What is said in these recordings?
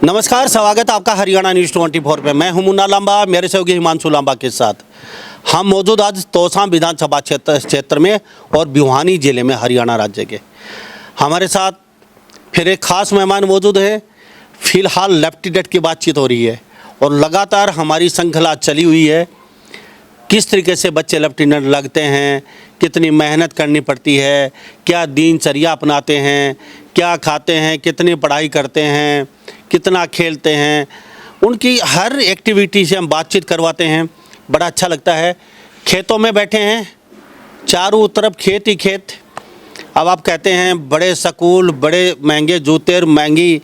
नमस्कार, स्वागत है आपका हरियाणा न्यूज़ 24 पे। मैं हूं मुन्ना लांबा, मेरे सहयोगी हिमांशु लांबा के साथ। हम मौजूद आज तोसा विधानसभा क्षेत्र में और भिवानी जिले में हरियाणा राज्य के। हमारे साथ फिर एक ख़ास मेहमान मौजूद है। फ़िलहाल लेफ्टिनेंट की बातचीत हो रही है और लगातार हमारी श्रृंखला चली हुई है। किस तरीके से बच्चे लेफ्टिनेंट लगते हैं, कितनी मेहनत करनी पड़ती है, क्या दिनचर्या अपनाते हैं, क्या खाते हैं, कितनी पढ़ाई करते हैं, कितना खेलते हैं, उनकी हर एक्टिविटी से हम बातचीत करवाते हैं। बड़ा अच्छा लगता है। खेतों में बैठे हैं, चारों तरफ खेत ही खेत। अब आप कहते हैं बड़े स्कूल, बड़े महंगे जूते और महंगी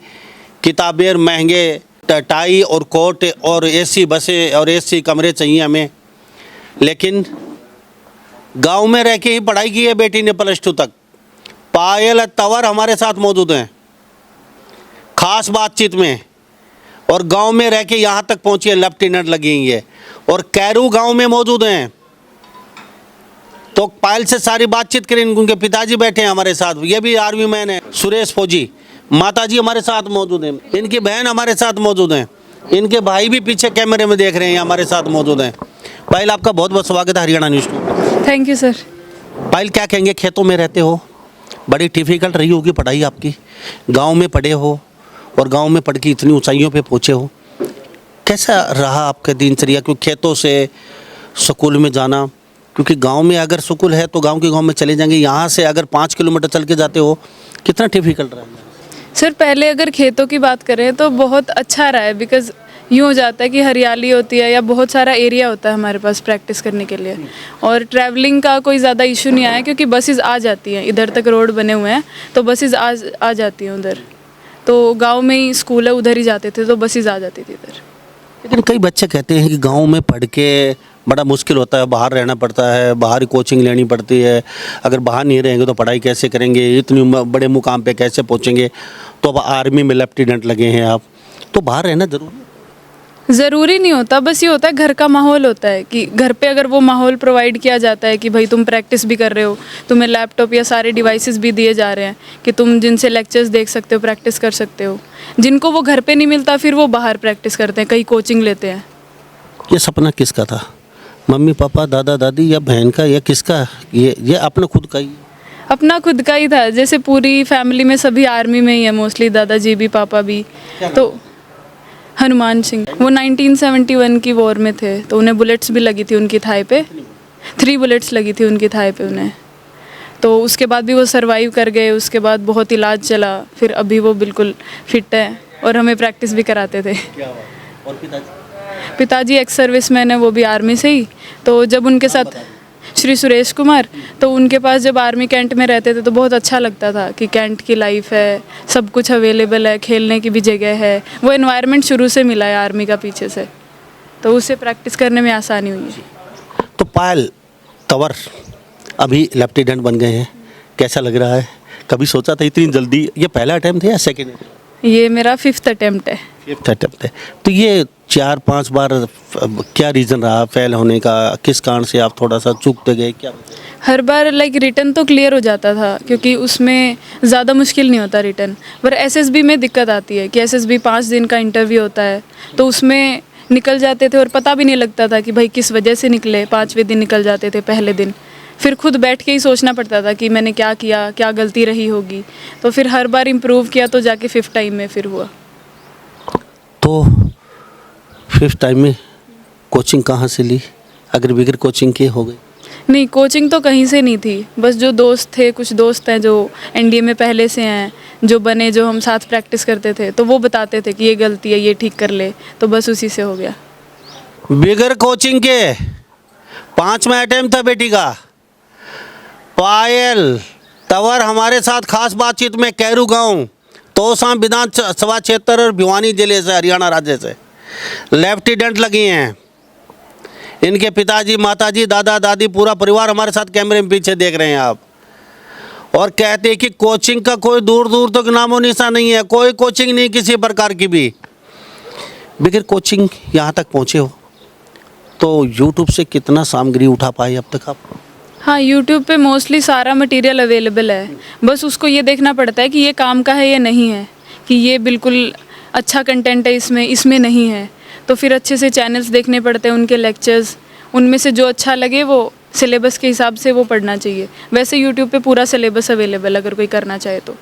किताबें और महंगे टाई और कोट और एसी बसें और एसी कमरे चाहिए हमें, लेकिन गांव में रह के ही पढ़ाई की है बेटी ने +2 तक। पायल तंवर हमारे साथ मौजूद हैं खास बातचीत में, और गांव में रह के यहाँ तक पहुँची है, लेफ्टिनेंट लगी हुई है और कैरू गांव में मौजूद हैं। तो पायल से सारी बातचीत करें। उनके पिताजी बैठे हैं हमारे साथ, ये भी आर्मी मैन है, सुरेश फौजी। माताजी हमारे साथ मौजूद हैं, इनकी बहन हमारे साथ मौजूद हैं, इनके भाई भी पीछे कैमरे में देख रहे हैं, हमारे साथ मौजूद हैं। पायल, आपका बहुत बहुत स्वागत है हरियाणा न्यूज़ में। Thank you sir. पायल, क्या कहेंगे, खेतों में रहते हो, बड़ी डिफ़िकल्ट रही होगी पढ़ाई आपकी, गांव में पढ़े हो और गांव में पढ़ के इतनी ऊंचाइयों पे पहुँचे हो, कैसा रहा आपका दिनचर्या? क्योंकि खेतों से स्कूल में जाना, क्योंकि गांव में अगर स्कूल है तो गांव में चले जाएंगे, यहाँ से अगर 5 किलोमीटर चल के जाते हो, कितना डिफ़िकल्ट रहा? सर पहले अगर खेतों की बात करें तो बहुत अच्छा रहा है, बिकॉज़ यूँ हो जाता है कि हरियाली होती है या बहुत सारा एरिया होता है हमारे पास प्रैक्टिस करने के लिए, और ट्रैवलिंग का कोई ज़्यादा इशू नहीं आया क्योंकि बसेस आ जाती हैं, इधर तक रोड बने हुए हैं तो बसेस आ जाती हैं उधर। तो गांव में ही स्कूल है, उधर ही जाते थे तो बसेस आ जाती थी इधर। लेकिन कई बच्चे कहते हैं कि गांव में पढ़ के बड़ा मुश्किल होता है, बाहर रहना पड़ता है, बाहर ही कोचिंग लेनी पड़ती है, अगर बाहर नहीं रहेंगे तो पढ़ाई कैसे करेंगे, इतनी बड़े मुकाम पे कैसे पहुंचेंगे। तो अब आर्मी में लेफ्टिनेंट लगे हैं आप, तो बाहर रहना ज़रूरी नहीं होता, बस ये होता है घर का माहौल होता है कि घर पे अगर वो माहौल प्रोवाइड किया जाता है कि भाई तुम प्रैक्टिस भी कर रहे हो, तुम्हें लैपटॉप या सारे डिवाइसेस भी दिए जा रहे हैं कि तुम जिनसे लेक्चर्स देख सकते हो, प्रैक्टिस कर सकते हो। जिनको वो घर पे नहीं मिलता फिर वो बाहर प्रैक्टिस करते हैं, कहीं कोचिंग लेते हैं। ये सपना किसका था? मम्मी पापा, दादा दादी या बहन का, या किसका? ये अपना खुद का ही? अपना खुद का ही था। जैसे पूरी फैमिली में सभी आर्मी में ही है मोस्टली, दादाजी भी पापा भी। तो हनुमान सिंह, वो 1971 की वॉर में थे तो उन्हें बुलेट्स भी लगी थी उनकी थाई पे, 3 बुलेट्स लगी थी उनकी थाई पे उन्हें। तो उसके बाद भी वो सरवाइव कर गए, उसके बाद बहुत इलाज चला, फिर अभी वो बिल्कुल फिट है और हमें प्रैक्टिस भी कराते थे। और पिताजी एक्स सर्विसमैन है, वो भी आर्मी से ही। तो जब उनके साथ श्री सुरेश कुमार, तो उनके पास जब आर्मी कैंट में रहते थे तो बहुत अच्छा लगता था कि कैंट की लाइफ है, सब कुछ अवेलेबल है, खेलने की भी जगह है, वो एनवायरनमेंट शुरू से मिला है आर्मी का पीछे से, तो उससे प्रैक्टिस करने में आसानी हुई है। तो पायल तंवर अभी लेफ्टिनेंट बन गए हैं, कैसा लग रहा है? कभी सोचा था इतनी जल्दी? ये पहला अटैम्प्ट है या सेकेंड? ये मेरा 5th अटैम्प्ट है। 5th अटैम्प्ट है। तो ये 4-5 बार क्या रीज़न रहा फेल होने का? किस कारण से आप थोड़ा सा चूकते गए, क्या? हर बार रिटर्न तो क्लियर हो जाता था क्योंकि उसमें ज़्यादा मुश्किल नहीं होता रिटर्न, पर एसएसबी में दिक्कत आती है कि एसएसबी 5 दिन का इंटरव्यू होता है, तो उसमें निकल जाते थे और पता भी नहीं लगता था कि भाई किस वजह से निकले। 5वें दिन निकल जाते थे पहले दिन, फिर खुद बैठ के ही सोचना पड़ता था कि मैंने क्या किया, क्या गलती रही होगी। तो फिर हर बार इम्प्रूव किया तो जाके 5th टाइम में फिर हुआ। तो 5th टाइम में कोचिंग कहाँ से ली? अगर बगैर कोचिंग के हो गई? नहीं, कोचिंग तो कहीं से नहीं थी, बस जो दोस्त थे, कुछ दोस्त हैं जो एनडीए में पहले से हैं, जो बने, जो हम साथ प्रैक्टिस करते थे, तो वो बताते थे कि ये गलती है, ये ठीक कर ले, तो बस उसी से हो गया। बगैर कोचिंग के 5वां अटैम्प्ट था बेटी का। पायल तंवर हमारे साथ खास बातचीत में कैरू गांव, तोसा विधानसभा क्षेत्र और भिवानी जिले से, हरियाणा राज्य से लेफ्टिनेंट लगी हैं। इनके पिताजी, माताजी, दादा दादी, पूरा परिवार हमारे साथ कैमरे में पीछे देख रहे हैं आप, और कहते हैं कि कोचिंग का कोई दूर दूर तक नामो निशान नहीं है, कोई कोचिंग नहीं किसी प्रकार की भी। बगैर कोचिंग यहाँ तक पहुँचे हो, तो यूट्यूब से कितना सामग्री उठा पाए अब तक आप? हाँ, यूट्यूब पे मोस्टली सारा मटेरियल अवेलेबल है, बस उसको ये देखना पड़ता है कि ये काम का है या नहीं है, कि ये बिल्कुल अच्छा कंटेंट है इसमें, इसमें नहीं है, तो फिर अच्छे से चैनल्स देखने पड़ते हैं, उनके लेक्चर्स, उनमें से जो अच्छा लगे वो सिलेबस के हिसाब से वो पढ़ना चाहिए। वैसे यूट्यूब पे पूरा सिलेबस अवेलेबल अगर कोई करना चाहे तो।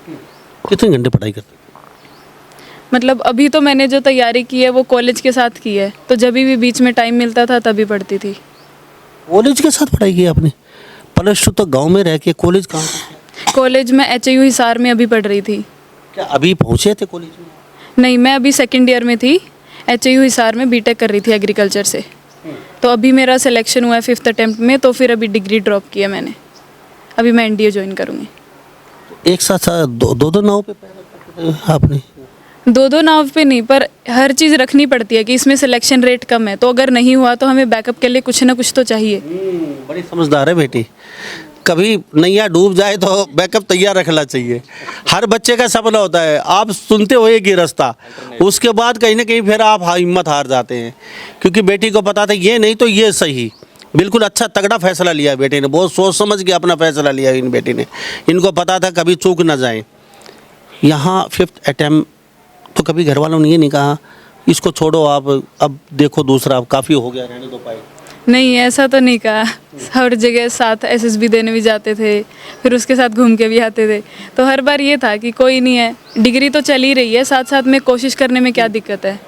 कितने घंटे पढ़ाई करते हैं? मतलब अभी तो मैंने जो तैयारी की है वो कॉलेज के साथ की है, तो जब भी बीच में टाइम मिलता था तभी पढ़ती थी। कॉलेज के साथ पढ़ाई की आपने? प्लस टू तो गाँव में रह के, कॉलेज कहाँ? कॉलेज में HAU हिसार में अभी पढ़ रही थी। क्या अभी पहुँचे थे कॉलेज में? नहीं, मैं अभी सेकेंड ईयर में थी, HAU हिसार में बीटेक कर रही थी एग्रीकल्चर से। तो अभी मेरा सिलेक्शन हुआ है 5th अटेम्प्ट में, तो फिर अभी डिग्री ड्रॉप की है मैंने। अभी मैं NDA ज्वाइन करूँगी। एक साथ दो नाव पे पैर रखते थे आपने? दो नाव पे नहीं, पर हर चीज़ रखनी पड़ती है कि इसमें सिलेक्शन रेट कम है, तो अगर नहीं हुआ तो हमें बैकअप के लिए कुछ ना कुछ तो चाहिए। बड़ी समझदार है बेटी। कभी नैया डूब जाए तो बैकअप तैयार रखना चाहिए। हर बच्चे का सपना होता है। आप सुनते हो एक ही रास्ता, उसके बाद कहीं ना कहीं फिर आप हिम्मत हार जाते हैं, क्योंकि बेटी को पता था ये नहीं तो ये सही। बिल्कुल अच्छा तगड़ा फैसला लिया बेटी ने, बहुत सोच समझ के अपना फैसला लिया इन बेटी ने। इनको पता था कभी चूक ना जाए। यहाँ 5th अटेम्प्ट तो कभी घर वालों ने ये नहीं कहा इसको छोड़ो आप, अब देखो दूसरा, काफ़ी हो गया, रहने दो पाए? नहीं, ऐसा तो नहीं कहा। हर जगह साथ SSB देने भी जाते थे, फिर उसके साथ घूम के भी आते थे, तो हर बार ये था कि कोई नहीं है, डिग्री तो चल ही रही है, साथ साथ में कोशिश करने में क्या दिक्कत है।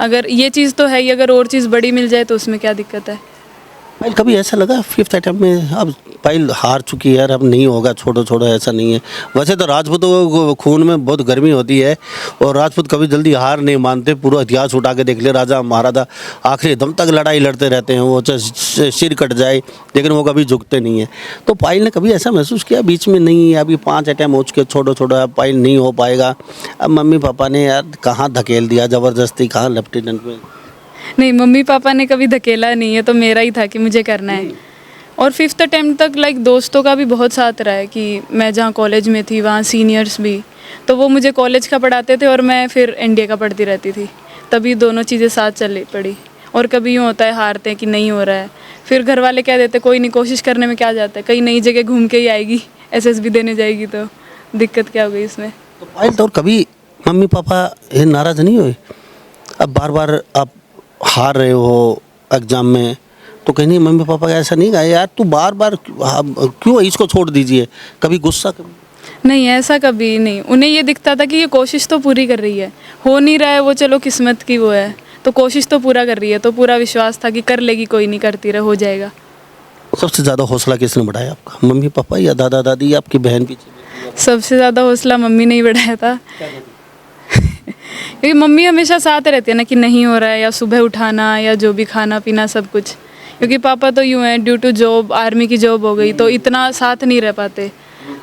अगर ये चीज़ तो है ही, अगर और चीज़ बड़ी मिल जाए तो उसमें क्या दिक्कत है। पायल कभी ऐसा लगा 5th अटेम्प्ट में अब पायल हार चुकी है यार, अब नहीं होगा, छोड़ो छोड़ो, ऐसा नहीं है? वैसे तो राजपूतों को खून में बहुत गर्मी होती है और राजपूत कभी जल्दी हार नहीं मानते। पूरा इतिहास उठा के देख ले, राजा महाराजा आखिरी दम तक लड़ाई लड़ते रहते हैं, वो चाहे सिर कट जाए लेकिन वो कभी झुकते नहीं है। तो पायल ने कभी ऐसा महसूस किया बीच में नहीं अभी 5 अटेम्प्ट हो चुके, छोड़ो छोड़ो, अब पायल नहीं हो पाएगा? अब मम्मी पापा ने यार कहाँ धकेल दिया ज़बरदस्ती, कहाँ लेफ्टिनेंट में? नहीं, मम्मी पापा ने कभी धकेला नहीं है, तो मेरा ही था कि मुझे करना है। और 5th अटेम्प्ट तक दोस्तों का भी बहुत साथ रहा है कि मैं जहाँ कॉलेज में थी वहाँ सीनियर्स भी, तो वो मुझे कॉलेज का पढ़ाते थे और मैं फिर NDA का पढ़ती रहती थी, तभी दोनों चीज़ें साथ चल पड़ी। और कभी यूँ होता है हारते हैं कि नहीं हो रहा है, फिर घर वाले कह देते कोई नहीं, कोशिश करने में क्या जाता है, कहीं नई जगह घूम के ही आएगी, SSB देने जाएगी तो दिक्कत क्या हो गई इसमें। तो पायल तो कभी मम्मी पापा ये नाराज़ नहीं हुए? अब बार बार आप हार रहे हो एग्ज़ाम में, तो कहीं नहीं मम्मी पापा का ऐसा नहीं कहा यार तू बार बार क्यों इसको छोड़ दीजिए? कभी गुस्सा? कभी नहीं, ऐसा कभी नहीं। उन्हें ये दिखता था कि ये कोशिश तो पूरी कर रही है, हो नहीं रहा है वो चलो किस्मत की वो है, तो कोशिश तो पूरा कर रही है, तो पूरा विश्वास था कि कर लेगी, कोई नहीं, करती रहे, हो जाएगा। सबसे ज़्यादा हौसला किसने बढ़ाया आपका, मम्मी पापा या दादा दादी या आपकी बहन? पीछे सबसे ज़्यादा हौसला मम्मी ने ही बढ़ाया था, क्योंकि मम्मी हमेशा साथ रहती है ना कि नहीं हो रहा है, या सुबह उठाना या जो भी खाना पीना सब कुछ। क्योंकि पापा तो यूँ है, ड्यू टू जॉब, आर्मी की जॉब हो गई, तो इतना साथ नहीं रह पाते,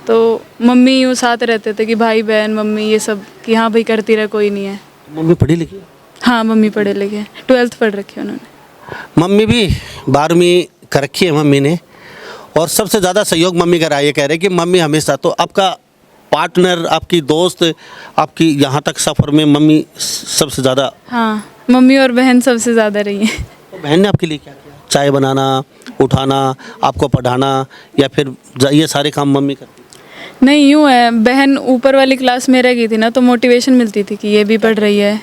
तो मम्मी यूँ साथ रहते थे कि भाई बहन मम्मी ये सब, कि हाँ भाई करती रहे, कोई नहीं है। मम्मी पढ़ी लिखी? हाँ, मम्मी पढ़े लिखे, 12th पढ़ रखी है उन्होंने। मम्मी भी 12वीं कर रखी है मम्मी ने, और सबसे ज़्यादा सहयोग मम्मी का रहा। ये कह रहे कि मम्मी हमेशा, तो आपका पार्टनर, आपकी दोस्त, आपकी यहाँ तक सफ़र में मम्मी सबसे ज़्यादा? हाँ, मम्मी और बहन सबसे ज़्यादा रही हैं। तो बहन ने आपके लिए क्या किया? चाय बनाना, उठाना, आपको पढ़ाना, या फिर ये सारे काम मम्मी करती? नहीं, यूँ है, बहन ऊपर वाली क्लास में रह गई थी ना, तो मोटिवेशन मिलती थी कि ये भी पढ़ रही है,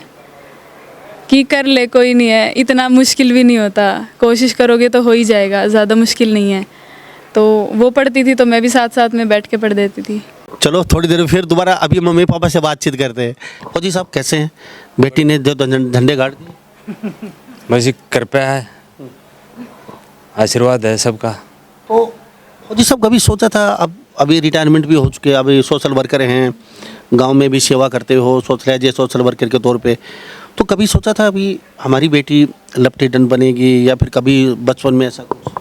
कि कर ले, कोई नहीं है, इतना मुश्किल भी नहीं होता, कोशिश करोगे तो हो ही जाएगा, ज़्यादा मुश्किल नहीं है। तो वो पढ़ती थी तो मैं भी साथ साथ में बैठ के पढ़ देती थी। चलो थोड़ी देर में फिर दोबारा अभी मम्मी पापा से बातचीत करते हैं। फौजी साहब कैसे हैं? बेटी ने जो झंडे गाड़ दिए, बस कृपया है, आशीर्वाद है सबका। तो फौजी साहब कभी सोचा था, अब अभी रिटायरमेंट भी हो चुके, अभी सोशल वर्कर हैं, गांव में भी सेवा करते हो सोशल वर्कर के तौर पे, तो कभी सोचा था अभी हमारी बेटी लेफ्टिनेंट बनेगी, या फिर कभी बचपन में ऐसा कुछ?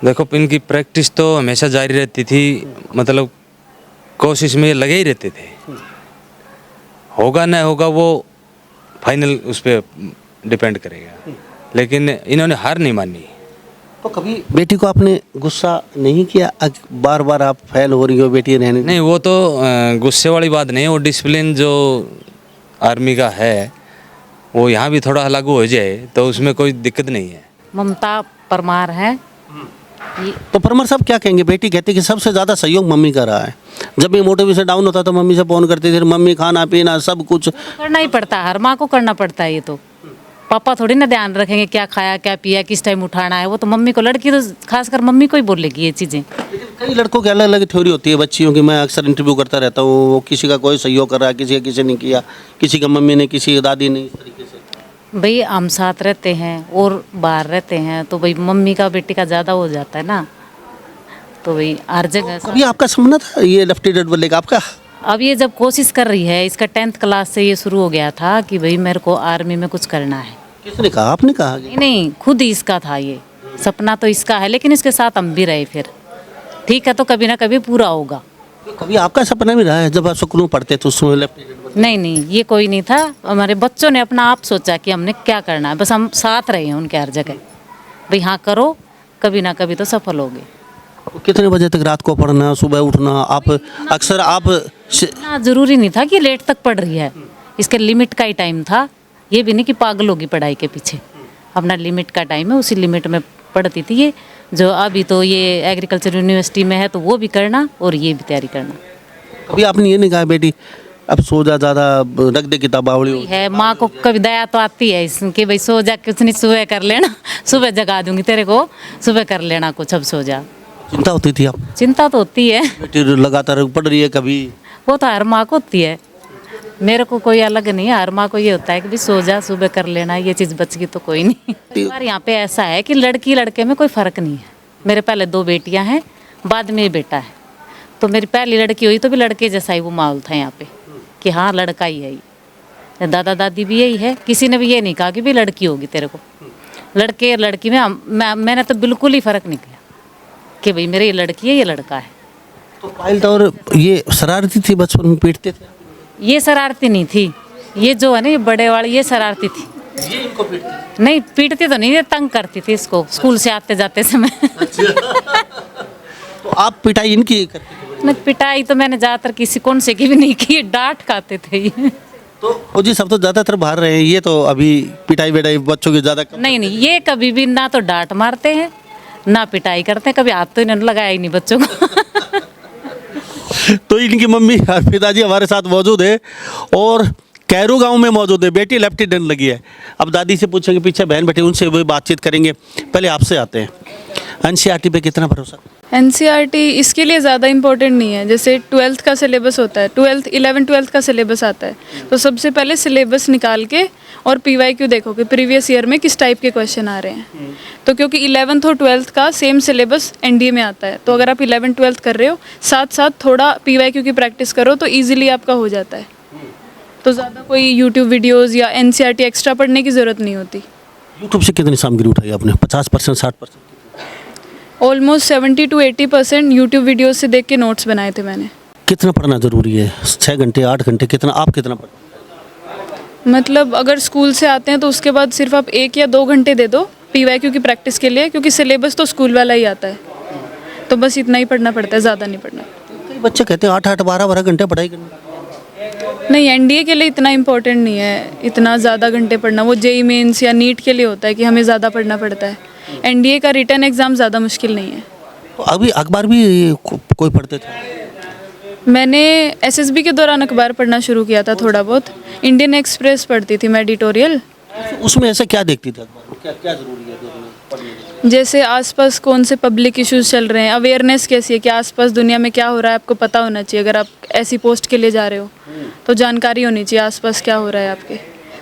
देखो, इनकी प्रैक्टिस तो हमेशा जारी रहती थी, मतलब कोशिश में लगे ही रहते थे। होगा न होगा वो फाइनल उस पर डिपेंड करेगा, लेकिन इन्होंने हार नहीं मानी। तो कभी बेटी को आपने गुस्सा नहीं किया, बार बार आप फेल हो रही हो, बेटी रहने? नहीं, वो तो गुस्से वाली बात नहीं है, वो डिसिप्लिन जो आर्मी का है वो यहाँ भी थोड़ा लागू हो जाए तो उसमें कोई दिक्कत नहीं है। ममता परमार है, तो परमार साहब क्या कहेंगे? बेटी कहती है कि सबसे ज़्यादा सहयोग मम्मी का रहा है। जब भी मोटिवेशन डाउन होता तो मम्मी से फ़ोन करती थी, मम्मी खाना पीना सब कुछ। करना ही पड़ता है, हर माँ को करना पड़ता है ये तो। पापा थोड़ी ना ध्यान रखेंगे क्या खाया क्या पिया किस टाइम उठाना है, वो तो मम्मी को, लड़की तो खासकर मम्मी को ही बोलेगी ये चीज़ें। लेकिन कई लड़कों की अलग अलग थ्योरी होती है बच्चियों की। मैं अक्सर इंटरव्यू करता रहता हूँ, वो किसी का कोई सहयोग कर रहा है, किसी का किसी ने किया, किसी का मम्मी ने, किसी की दादी ने, इस तरीके से। भाई हम साथ रहते हैं और बाहर रहते हैं तो भाई मम्मी का बेटी का ज़्यादा हो जाता है ना, तो भाई हर जगह। कभी आपका सपना था ये लेफ्टी रेड बल्ले का आपका? अब ये जब कोशिश कर रही है, इसका 10th क्लास से ये शुरू हो गया था कि भाई मेरे को आर्मी में कुछ करना है। किसने कहा? आपने कहा? नहीं, खुद ही इसका था ये सपना, तो इसका है, लेकिन इसके साथ हम भी रहे फिर। ठीक है, तो कभी ना कभी पूरा होगा। कभी आपका सपना भी रहा है जब आप स्कूल में पढ़ते थे उस समय लेफ्टी रेड बल्ले? नहीं, ये कोई नहीं था। हमारे बच्चों ने अपना आप सोचा कि हमने क्या करना है, बस हम साथ रहे हैं उनके हर जगह। भाई हाँ करो, कभी ना कभी तो सफल होगे। कितने बजे तक रात को पढ़ना, सुबह उठना? आप अक्सर आप इतना ज़रूरी नहीं था कि लेट तक पढ़ रही है, इसके लिमिट का ही टाइम था। ये भी नहीं कि पागल होगी पढ़ाई के पीछे, अपना लिमिट का टाइम है, उसी लिमिट में पढ़ती थी ये। जो अभी तो ये एग्रीकल्चर यूनिवर्सिटी में है तो वो भी करना और ये भी तैयारी करना कभी आपने ये नहीं कहा बेटी अब सो जा, ज़्यादा रख दे किताब आवड़ी? है। माँ को कभी दया तो आती है इसकी, भाई सो जा, कुछ नहीं सुबह कर लेना, सुबह जगा दूंगी तेरे को, सुबह कर लेना कुछ, अब सो जा। चिंता होती थी आप? चिंता तो होती है, बेटी लगातार पढ़ रही है कभी? वो तो हर माँ को होती है, मेरे को कोई अलग नहीं है। हर माँ को ये होता है कि भाई सो जा, सुबह कर लेना, ये चीज़ बच गई तो कोई नहीं। हमारे यहाँ पे ऐसा है कि लड़की लड़के में कोई फ़र्क नहीं है। मेरे पहले 2 बेटियाँ हैं, बाद में बेटा है, तो मेरी पहली लड़की हुई तो भी लड़के जैसा ही वो माहौल था यहाँ पे कि हाँ लड़का ही है ये। दादा दादी भी यही है, किसी ने भी ये नहीं कहा कि भाई लड़की होगी तेरे को। लड़के और लड़की में मैंने तो बिल्कुल ही फ़र्क नहीं किया कि भाई मेरी ये लड़की है ये लड़का है। तो पायल तो और ये शरारती थी, बचपन में पीटते थे? ये शरारती नहीं थी, ये जो है ना ये बड़े वाली ये शरारती थी। ये इनको पीटती? नहीं पीटती तो नहीं, ये तंग करती थी इसको स्कूल से आते जाते समय। तो आप पिटाई इनकी करती थी? नहीं, पिटाई तो मैंने ज़्यादातर किसी कौन से की भी नहीं की, डांट खाते थे ये। तो वो जी सब तो ज़्यादातर बाहर रहे हैं, ये तो अभी पिटाई विटाई बच्चों की ज़्यादा कम। नहीं, ये कभी भी ना तो डांट मारते हैं ना पिटाई करते हैं, कभी हाथ तो इन्होंने लगाया ही नहीं बच्चों को। तो इनकी मम्मी और पिताजी हमारे साथ मौजूद है और कैरू गांव में मौजूद है। बेटी लेफ्टी डन लगी है। अब दादी से पूछेंगे, पीछे बहन बैठी, उनसे भी बातचीत करेंगे। पहले आपसे आते हैं, एनसीईआरटी पे कितना भरोसा? एनसीईआरटी इसके लिए ज़्यादा इम्पोर्टेंट नहीं है। जैसे 12th का सिलेबस होता है, 11th-12th का सिलेबस आता है, तो सबसे पहले सिलेबस निकाल के और PYQ देखो कि प्रीवियस ईयर में किस टाइप के क्वेश्चन आ रहे हैं। तो क्योंकि 11th और 12th का सेम सिलेबस NDA में आता है, तो अगर आप 11th-12th कर रहे हो साथ साथ थोड़ा PYQ की प्रैक्टिस करो तो ईजिली आपका हो जाता है। तो ज़्यादा कोई यूट्यूब वीडियोज़ या NCERT एक्स्ट्रा पढ़ने की ज़रूरत नहीं होती। यूट्यूब से कितनी सामग्री उठाई आपने? 50%, 60%? ऑलमोस्ट 70 to 80% यूट्यूब वीडियोज़ से देख के नोट्स बनाए थे मैंने। कितना पढ़ना ज़रूरी है? 6 घंटे, 8 घंटे, कितना? आप कितना पढ़ते? मतलब अगर स्कूल से आते हैं तो उसके बाद सिर्फ आप 1 या 2 घंटे दे दो PYQ की प्रैक्टिस के लिए, क्योंकि सिलेबस तो स्कूल वाला ही आता है, तो बस इतना ही पढ़ना पड़ता है, ज़्यादा नहीं पढ़ना। कई बच्चे कहते हैं 8-8, 12-12 घंटे पढ़ाई करनी। नहीं, NDA के लिए इतना इम्पोर्टेंट नहीं है इतना ज़्यादा घंटे पढ़ना। वो JEE मेंस या नीट के लिए होता है कि हमें ज़्यादा पढ़ना पड़ता है। NDA का रिटर्न एग्ज़ाम ज़्यादा मुश्किल नहीं है। तो अभी अखबार भी कोई पढ़ते थे? मैंने SSB के दौरान अखबार पढ़ना शुरू किया था थोड़ा बहुत। इंडियन एक्सप्रेस पढ़ती थी मैं, एडिटोरियल। उसमें ऐसा क्या देखती थी अखबार में? क्या क्या ज़रूरी है पढ़ने के? जैसे आसपास कौन से पब्लिक इश्यूज चल रहे हैं, अवेयरनेस कैसी है कि आसपास दुनिया में क्या हो रहा है आपको पता होना चाहिए। अगर आप ऐसी पोस्ट के लिए जा रहे हो तो जानकारी होनी चाहिए आसपास क्या हो रहा है आपके।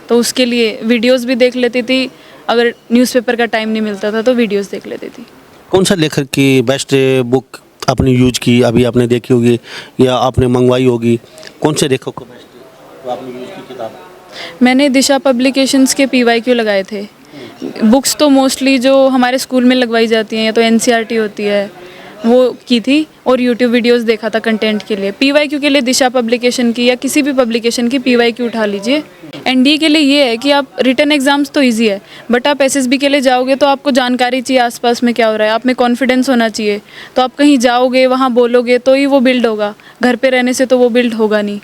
तो उसके लिए वीडियोस भी देख लेती थी, अगर न्यूज़पेपर का टाइम नहीं मिलता था तो वीडियोस देख लेती थी। कौन सा लेखक की बेस्ट बुक आपने यूज की, अभी आपने देखी होगी या आपने मंगवाई होगी? कौन से लेखक को बेस्ट आपने यूज की किताब? मैंने दिशा पब्लिकेशंस के PYQ लगाए थे। बुक्स तो मोस्टली जो हमारे स्कूल में लगवाई जाती हैं या तो NCERT होती है वो की थी, और यूट्यूब वीडियोस देखा था कंटेंट के लिए। PYQ के लिए दिशा पब्लिकेशन की या किसी भी पब्लिकेशन की PYQ उठा लीजिए। NDA के लिए ये है कि आप रिटर्न एग्जाम्स तो इजी है, बट आप SSB के लिए जाओगे तो आपको जानकारी चाहिए आसपास में क्या हो रहा है, आप में कॉन्फिडेंस होना चाहिए। तो आप कहीं जाओगे वहाँ बोलोगे तो ही वो बिल्ड होगा, घर पे रहने से तो वो बिल्ड होगा नहीं।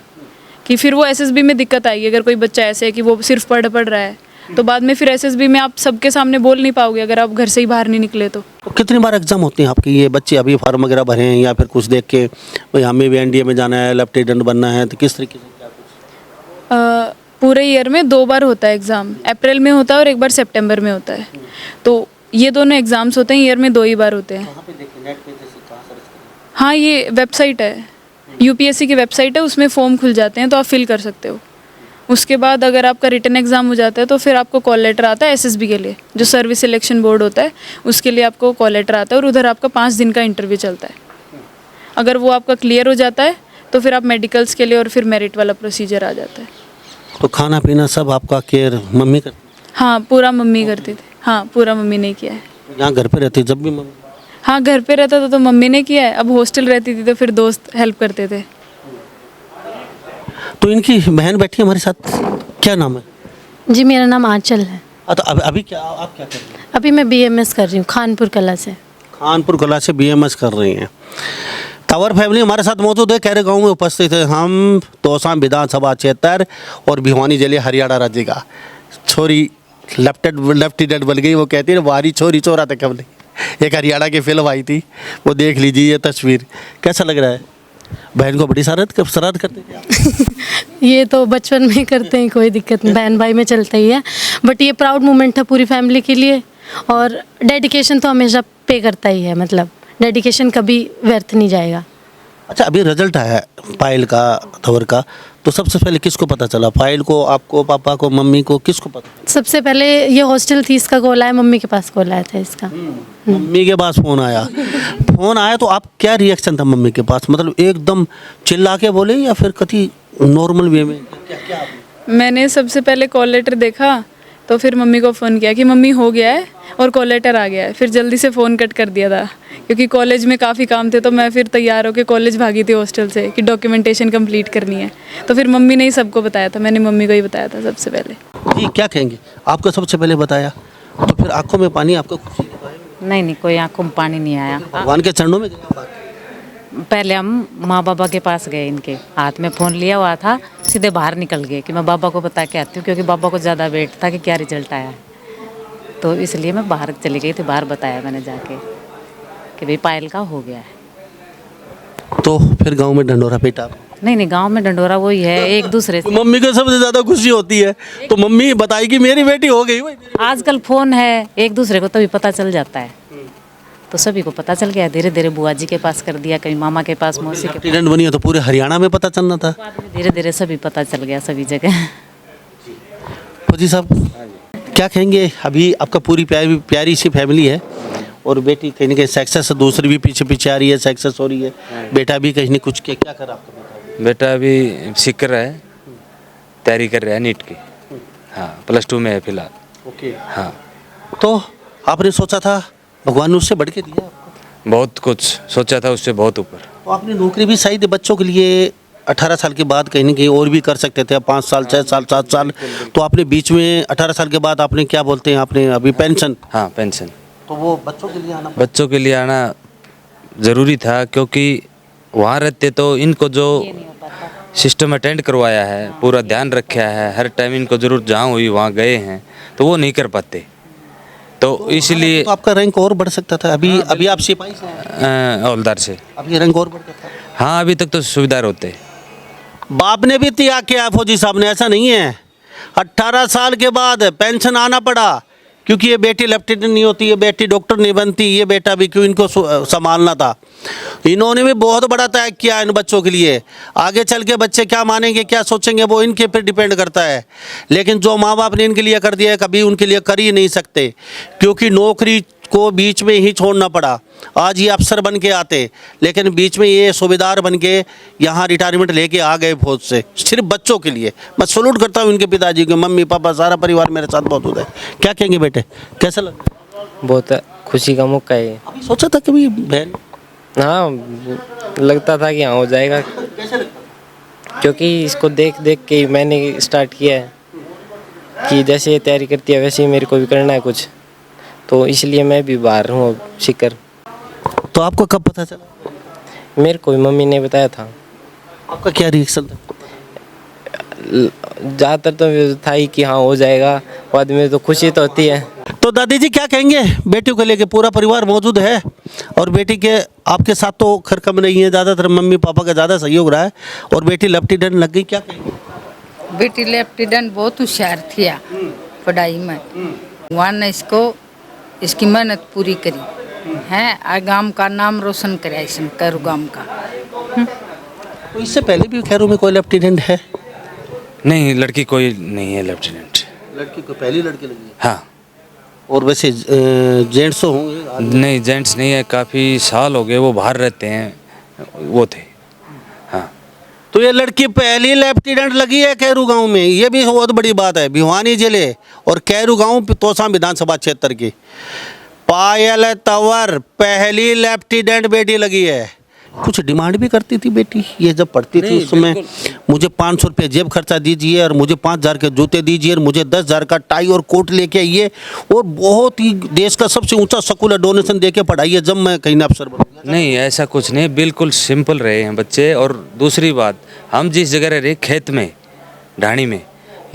कि फिर वो SSB में दिक्कत आएगी अगर कोई बच्चा ऐसे है कि वो सिर्फ पढ़ रहा है, तो बाद में फिर एसएसबी में आप सबके सामने बोल नहीं पाओगे अगर आप घर से ही बाहर नहीं निकले तो। तो कितनी बार एग्जाम होते हैं आपके? ये बच्चे अभी फॉर्म वगैरह भरे हैं या फिर कुछ देख के भाई हमें भी एनडीए में जाना है, लेफ्टिनेंट बनना है, तो किस तरीके से क्या कुछ? पूरे ईयर में 2 बार होता है एग्ज़ाम, अप्रैल में होता है और एक बार सितंबर में होता है। तो ये दोनों एग्ज़ाम्स होते हैं, ईयर में 2 ही बार होते हैं। कहाँ पे देखें, नेट पे जैसे कहाँ सर्च करें? हाँ, ये वेबसाइट है, यूपीएससी की वेबसाइट है, उसमें फॉर्म खुल जाते हैं तो आप फिल कर सकते हो। उसके बाद अगर आपका रिटन एग्ज़ाम हो जाता है तो फिर आपको कॉल लेटर आता है एसएसबी के लिए, जो सर्विस सिलेक्शन बोर्ड होता है उसके लिए आपको कॉल लेटर आता है और उधर आपका 5 दिन का इंटरव्यू चलता है। अगर वो आपका क्लियर हो जाता है तो फिर आप मेडिकल्स के लिए और फिर मेरिट वाला प्रोसीजर आ जाता है। तो खाना पीना सब आपका केयर मम्मी करती हाँ, पूरा मम्मी करती थी। हाँ, पूरा मम्मी ने किया है। है? यहाँ घर पे रहती जब भी मम्मी? हाँ, घर पे रहता था तो मम्मी ने किया है, अब हॉस्टल रहती थी तो फिर दोस्त हेल्प करते थे। तो इनकी बहन बैठी है हमारे साथ, क्या नाम है? जी, मेरा नाम आंचल है। तो अभी क्या आप क्या कर रही हैं? अभी मैं बीएमएस कर रही हूँ खानपुर कला से। कानपुर कला से बीएमएस कर रही हैं। तंवर फैमिली हमारे साथ मौजूद है, कैरे गांव में उपस्थित है। हम तोसा विधानसभा क्षेत्र और भिवानी जिले हरियाणा राज्य का। छोरी लेफ्टिनेंट बन गई, वो कहती है बारी छोरी चोरा तक हमने। एक हरियाणा की फिल्म आई थी, वो देख लीजिए ये तस्वीर। कैसा लग रहा है? बहन को बड़ी शरारत करते थे आप? ये तो बचपन में करते हैं, कोई दिक्कत नहीं, बहन भाई में चलता ही है। बट ये प्राउड मोमेंट था पूरी फैमिली के लिए और डेडिकेशन तो हमेशा पे करता ही है, मतलब डेडिकेशन कभी व्यर्थ नहीं जाएगा। अच्छा, अभी रिजल्ट आया है पायल का, तंवर का, तो सबसे पहले किसको पता चला? पायल को, आपको, पापा को, मम्मी को, किसको पता? सबसे पहले ये हॉस्टल थी, इसका कॉल आया, मम्मी के पास कॉल आया था इसका। मम्मी के पास फोन आया। फोन आया तो आप क्या रिएक्शन था मम्मी के पास? मतलब एकदम चिल्ला के बोले या फिर कभी नॉर्मल वे में? क्या मैंने सबसे पहले कॉल लेटर देखा तो फिर मम्मी को फ़ोन किया कि मम्मी हो गया है और कॉल लेटर आ गया है। फिर जल्दी से फ़ोन कट कर दिया था क्योंकि कॉलेज में काफ़ी काम थे, तो मैं फिर तैयार होकर कॉलेज भागी थी हॉस्टल से कि डॉक्यूमेंटेशन कंप्लीट करनी है। तो फिर मम्मी ने ही सबको बताया था, मैंने मम्मी को ही बताया था सबसे पहले। जी, क्या कहेंगे? आपको सबसे पहले बताया तो फिर आंखों में पानी, आपको खुशी की बात? नहीं, कोई आंखों में पानी नहीं आया। भगवान के चरणों में गया? पहले हम माँ बाबा के पास गए, इनके हाथ में फ़ोन लिया हुआ था, सीधे बाहर निकल गए कि मैं बाबा को बता के आती हूँ, क्योंकि बाबा को ज़्यादा वेट था कि क्या रिजल्ट आया है। तो इसलिए मैं बाहर चली गई थी, बाहर बताया मैंने जाके कि भाई पायल का हो गया है। तो फिर गांव में ढंडोरा पीटा? नहीं, गांव में ढंडोरा वही है, एक दूसरे से। मम्मी को सबसे ज़्यादा खुशी होती है तो मम्मी बताएगी मेरी बेटी हो गई। आजकल फ़ोन है, एक दूसरे को तभी पता चल जाता है, तो सभी को पता चल गया। धीरे धीरे बुआ जी के पास कर दिया, कभी मामा के पास, मौसी के लेफ्टिनेंट बनी है तो पूरे हरियाणा में पता चलना था। पास। धीरे धीरे सभी पता चल गया, सभी जगह। फौजी साहब क्या कहेंगे? अभी आपका पूरी प्यारी सी फैमिली है और बेटी कहीं ना कहीं सक्सेस, दूसरी भी पीछे आ रही है, सक्सेस हो रही है। बेटा भी कहीं ना कुछ क्या कर आपका बेटा? बेटा अभी सीख रहा है, तैयारी कर रहा है नीट की। हाँ, +2 में है फिलहाल। ओके। हाँ, तो आपने सोचा था, भगवान ने उससे बढ़ के दिया आपको? बहुत कुछ सोचा था, उससे बहुत ऊपर। तो आपने नौकरी भी शायद बच्चों के लिए 18 साल के बाद कहीं ना कहीं और भी कर सकते थे, 5 साल, 6 साल, 7 साल, तो आपने बीच में 18 साल के बाद आपने क्या बोलते हैं, आपने अभी पेंशन? हाँ, पेंशन। तो वो बच्चों के लिए आना? बच्चों के लिए आना ज़रूरी था, क्योंकि वहाँ रहते तो इनको जो सिस्टम अटेंड करवाया है, पूरा ध्यान रखा है, हर टाइम इनको ज़रूरत जहाँ हुई वहाँ गए हैं, तो वो नहीं कर पाते। तो इसलिए तो आपका रैंक और बढ़ सकता था। अभी आप सिपाही से हैं? हवलदार से। अभी रैंक और बढ़ सकता था। हाँ, अभी तक तो सुविधार होते। बाप ने भी त्याग किया फौजी साहब ने, ऐसा नहीं है। 18 साल के बाद पेंशन आना पड़ा क्योंकि ये बेटी लेफ्टिनेंट नहीं होती, ये बेटी डॉक्टर नहीं बनती, ये बेटा भी क्यों इनको संभालना था। इन्होंने भी बहुत बड़ा त्याग किया इन बच्चों के लिए। आगे चल के बच्चे क्या मानेंगे, क्या सोचेंगे, वो इनके पे डिपेंड करता है। लेकिन जो माँ बाप ने इनके लिए कर दिया है, कभी उनके लिए कर ही नहीं सकते, क्योंकि नौकरी को बीच में ही छोड़ना पड़ा। आज ये अफसर बन के आते, लेकिन बीच में ये सूबेदार बन के यहाँ रिटायरमेंट लेके आ गए फौज से, सिर्फ बच्चों के लिए। मैं सैल्यूट करता हूँ इनके पिताजी को, मम्मी पापा सारा परिवार मेरे साथ मौजूद है। क्या कहेंगे बेटे, कैसा लगा? बहुत खुशी का मौका है। अभी सोचा था कभी बहन? हाँ, लगता था कि हाँ हो जाएगा, क्योंकि इसको देख देख के मैंने स्टार्ट किया है कि जैसे ये तैयारी करती है वैसे ही मेरे को भी करना है कुछ, तो इसलिए मैं भी बाहर हूँ सीकर। तो आपको कब पता चला? मेरे को भी मम्मी ने बताया था। आपका क्या रिएक्शन था? ज़्यादातर तो था ही कि हाँ हो जाएगा, बाद में तो खुशी तो होती है। तो दादी जी क्या कहेंगे बेटी को लेके? पूरा परिवार मौजूद है और बेटी के आपके साथ तो खैर कम नहीं है, ज़्यादातर मम्मी पापा का ज़्यादा सहयोग रहा है और बेटी लेफ्टिनेंट लग गई, क्या कहेंगे? बेटी लेफ्टिनेंट बहुत होशियार थी पढ़ाई में। भगवान ने इसकी मेहनत पूरी करी है, आ गांव का नाम रोशन कराया इसने, कैरू गांव का। तो इससे पहले भी खैरू में कोई लेफ्टिनेंट है? नहीं, लड़की कोई नहीं है लेफ्टिनेंट। लड़की को पहली लड़की लगी है? हाँ। और वैसे जेंट्स तो होंगे? नहीं, जेंट्स नहीं है, काफ़ी साल हो गए वो बाहर रहते हैं, वो थे। हाँ। तो ये लड़की पहली लेफ्टिनेंट लगी है कैरू गांव में, ये भी बहुत बड़ी बात है। भिवानी जिले और कैरू गांव तोसा विधानसभा क्षेत्र की पायल तंवर पहली लेफ्टिनेंट बेटी लगी है। कुछ डिमांड भी करती थी बेटी ये जब पढ़ती थी उस समय, मुझे 500 रुपये जेब खर्चा दीजिए और मुझे 5000 के जूते दीजिए और मुझे 10,000 का टाई और कोट लेके आइए और बहुत ही देश का सबसे ऊंचा स्कूल है, डोनेशन दे के पढ़ाइए जब मैं कहीं ना अफसर बनूंगा। नहीं, ऐसा कुछ नहीं, बिल्कुल सिंपल रहे हैं बच्चे। और दूसरी बात, हम जिस जगह रह रहे खेत में, ढाणी में,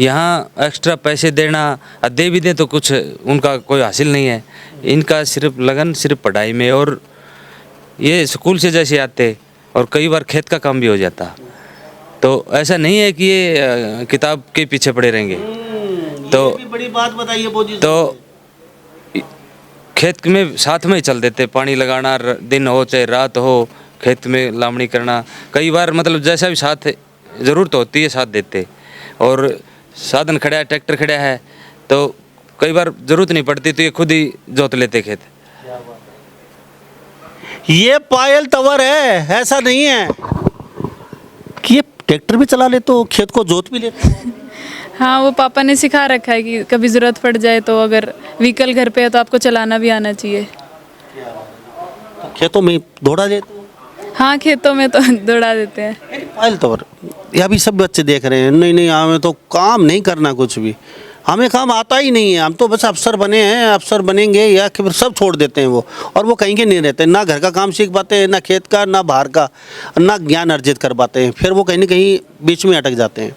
यहाँ एक्स्ट्रा पैसे देना, दे भी दें तो कुछ उनका कोई हासिल नहीं है। इनका सिर्फ लगन सिर्फ पढ़ाई में, और ये स्कूल से जैसे आते और कई बार खेत का काम भी हो जाता, तो ऐसा नहीं है कि ये किताब के पीछे पड़े रहेंगे। तो ये भी बड़ी बात बताइए बोजी। तो खेत में साथ में ही चल देते, पानी लगाना दिन हो चाहे रात हो, खेत में लावणी करना, कई बार मतलब जैसा भी साथ ज़रूरत होती है साथ देते। और साधन खड़ा है, ट्रैक्टर खड़ा है, तो कई बार ज़रूरत नहीं पड़ती तो ये खुद ही जोत लेते खेत। ये पायल तंवर है, ऐसा नहीं है कि ये ट्रैक्टर भी चला ले तो खेत को जोत भी लेते। हाँ, वो पापा ने सिखा रखा है कि कभी ज़रूरत पड़ जाए तो अगर व्हीकल घर पे है तो आपको चलाना भी आना चाहिए। तो खेतों में दौड़ा लेते। हाँ, खेतों में तो दौड़ा देते हैं। पायल तंवर, ये अभी सब बच्चे देख रहे हैं, नहीं हमें तो काम नहीं करना, कुछ भी हमें काम आता ही नहीं है, हम तो बस अफसर बने हैं, अफसर बनेंगे या फिर सब छोड़ देते हैं वो, और वो कहीं के नहीं रहते, ना घर का काम सीख पाते हैं, ना खेत का, ना बाहर का, ना ज्ञान अर्जित कर पाते हैं, फिर वो कहीं ना कहीं बीच में अटक जाते हैं।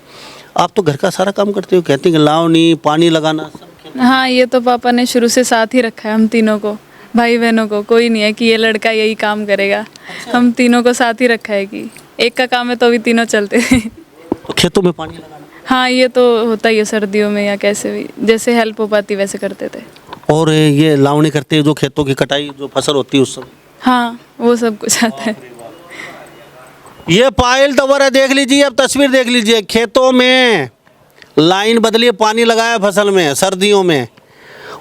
आप तो घर का सारा काम करते हो, कहते हैं कि लावनी पानी लगाना सब। हाँ, ये तो पापा ने शुरू से साथ ही रखा है हम तीनों को, भाई बहनों को। कोई नहीं है कि ये लड़का यही काम करेगा, हम तीनों को साथ ही रखा है कि एक का काम है तो भी तीनों चलते हैं। तो खेतों में पानी लगाना, हाँ, ये तो होता ही है सर्दियों में, या कैसे भी जैसे हेल्प हो पाती वैसे करते थे। और ये लावनी करते हैं जो खेतों की कटाई जो फसल होती है उस समय। हाँ, वो सब कुछ आता है। ये पायल तंवर है, देख लीजिए, अब तस्वीर देख लीजिए, खेतों में लाइन बदली, पानी लगाया फसल में सर्दियों में,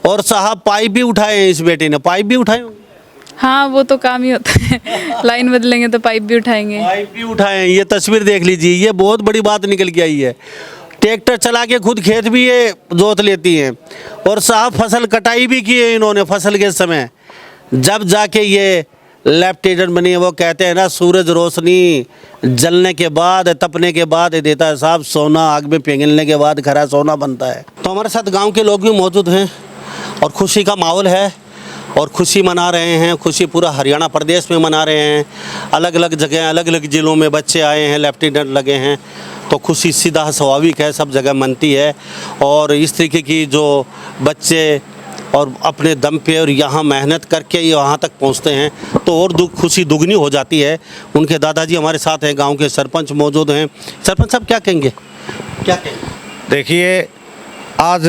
और साहब पाइप भी उठाए हैं, इस बेटी ने पाइप भी उठाए होंगे। हाँ, वो तो काम ही होता है, लाइन बदलेंगे तो पाइप भी उठाएंगे। पाइप भी उठाए हैं, ये तस्वीर देख लीजिए, ये बहुत बड़ी बात निकल के आई है। ट्रैक्टर चला के खुद खेत भी ये जोत लेती हैं, और साहब फसल कटाई भी की है इन्होंने फसल के समय, जब जाके ये लेफ्टिनेंट बनी है। वो कहते हैं ना, सूरज रोशनी जलने के बाद, तपने के बाद देता है साहब सोना, आग में पिघलने के बाद खरा सोना बनता है। तो हमारे साथ गांव के लोग भी मौजूद हैं और खुशी का माहौल है और खुशी मना रहे हैं, खुशी पूरा हरियाणा प्रदेश में मना रहे हैं। अलग अलग जगह, अलग अलग ज़िलों में बच्चे आए हैं, लेफ्टिनेंट लगे हैं, तो खुशी सीधा स्वाभाविक है, सब जगह मनती है। और इस तरीके की जो बच्चे और अपने दम पे और यहाँ मेहनत करके ये वहाँ तक पहुँचते हैं तो और खुशी दुगनी हो जाती है। उनके दादाजी हमारे साथ हैं, गांव के सरपंच मौजूद हैं। सरपंच साहब क्या कहेंगे, क्या कहेंगे? देखिए, आज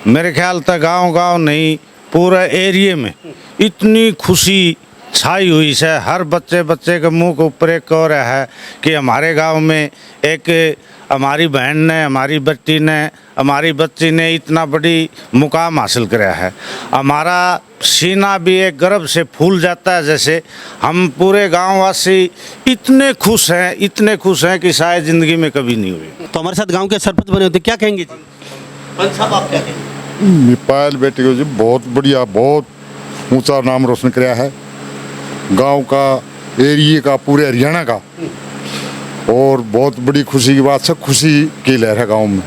मेरे ख्याल तक गांव नहीं, पूरा एरिया में इतनी खुशी छाई हुई है। हर बच्चे के मुंह के ऊपर एक और है कि हमारे गांव में एक हमारी बहन ने, हमारी बेटी ने, हमारी बच्ची ने इतना बड़ी मुकाम हासिल किया है। हमारा सीना भी एक गर्व से फूल जाता है, जैसे हम पूरे गांववासी इतने खुश हैं कि शायद ज़िंदगी में कभी नहीं हुई। तो हमारे साथ गांव के सरपंच बने होते, क्या कहेंगे जी? पंच साहब आप क्या कहेंगे? पायल बेटी को जी बहुत बढ़िया, बहुत ऊंचा नाम रोशन किया है गांव का, एरिया का, पूरे हरियाणा का, और बहुत बड़ी खुशी की बात है, खुशी की लहर है गांव में।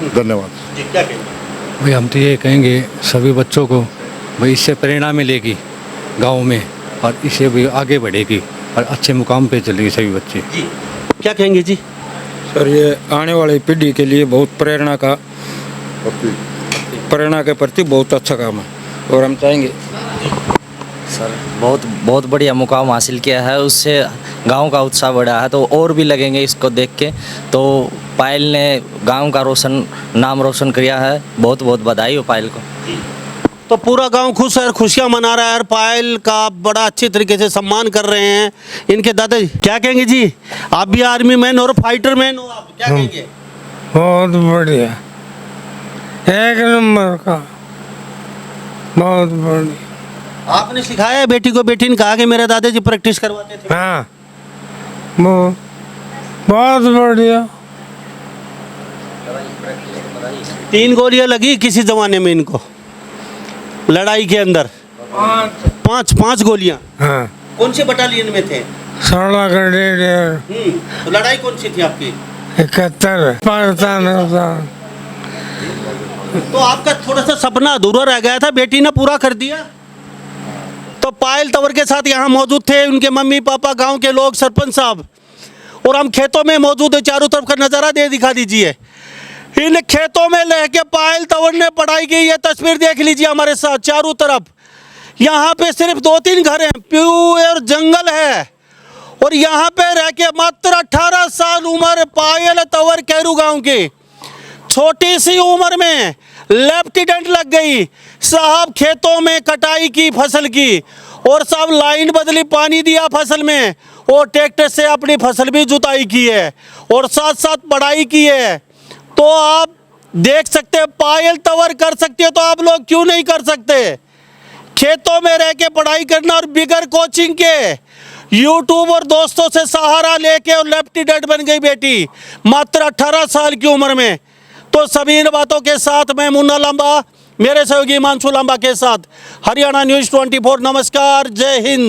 धन्यवाद। क्या कहेंगे? भाई हम तो ये कहेंगे सभी बच्चों को, भाई इससे प्रेरणा मिलेगी गांव में, और इससे भी आगे बढ़ेगी और अच्छे मुकाम पे चलेंगे सभी बच्चे। जी क्या कहेंगे जी? सर, ये आने वाली पीढ़ी के लिए बहुत प्रेरणा का प्रेरणा के प्रति बहुत अच्छा काम है और हम चाहेंगे सर बहुत बहुत बढ़िया मुकाम हासिल किया है, उससे गांव का उत्साह बढ़ा है तो और भी लगेंगे इसको देख के। तो पायल ने गांव का नाम रोशन किया है, बहुत बहुत बधाई हो पायल को। तो पूरा गांव खुश है, खुशियां मना रहा है और पायल का बड़ा अच्छी तरीके से सम्मान कर रहे हैं इनके दादाजी। क्या कहेंगे जी, आप भी आर्मी मैन और फाइटर मैन हो, आप क्या कहेंगे? बहुत बढ़िया, एक नंबर का, बहुत बढ़िया। आपने सिखाया है बेटी को? बेटी ने कहा कि मेरे दादाजी प्रैक्टिस करवाते थे। हाँ, बहुत बढ़िया। 3 गोलियां लगी किसी जमाने में इनको लड़ाई के अंदर, 5 गोलियां। हाँ, कौन से बटालियन में थे? 16 ग्रेनेडियर। तो लड़ाई कौन सी थी आपकी? 71 पाकिस्तान। तो आपका थोड़ा सा सपना अधूरा रह गया था, बेटी ने पूरा कर दिया। तो पायल तंवर के साथ यहाँ मौजूद थे उनके मम्मी पापा, गांव के लोग, सरपंच साहब, और हम खेतों में मौजूद है। चारों तरफ का नज़ारा दिखा दीजिए। इन खेतों में लेके पायल तंवर ने पढ़ाई की। ये तस्वीर देख लीजिए हमारे साथ, चारों तरफ यहाँ पे सिर्फ 2-3 घर हैं, प्योर जंगल है। और यहाँ पे रह के मात्र 18 साल उम्र पायल तंवर कैरू गांव की, छोटी सी उम्र में लेफ्टिनेंट लग गई साहब। खेतों में कटाई की फसल की, और साहब लाइन बदली, पानी दिया फसल में, और ट्रैक्टर से अपनी फसल भी जुताई की है और साथ साथ पढ़ाई की है। तो आप देख सकते हैं पायल तंवर कर सकती है तो आप लोग क्यों नहीं कर सकते? खेतों में रह के पढ़ाई करना और बिगर कोचिंग के यूट्यूब और दोस्तों से सहारा लेके और लेफ्टिनेंट बन गई बेटी मात्र 18 साल की उम्र में। तो सभी इन बातों के साथ मैं मुन्ना लांबा, मेरे सहयोगी हिमांशु लांबा के साथ हरियाणा न्यूज़ 24, नमस्कार, जय हिंद।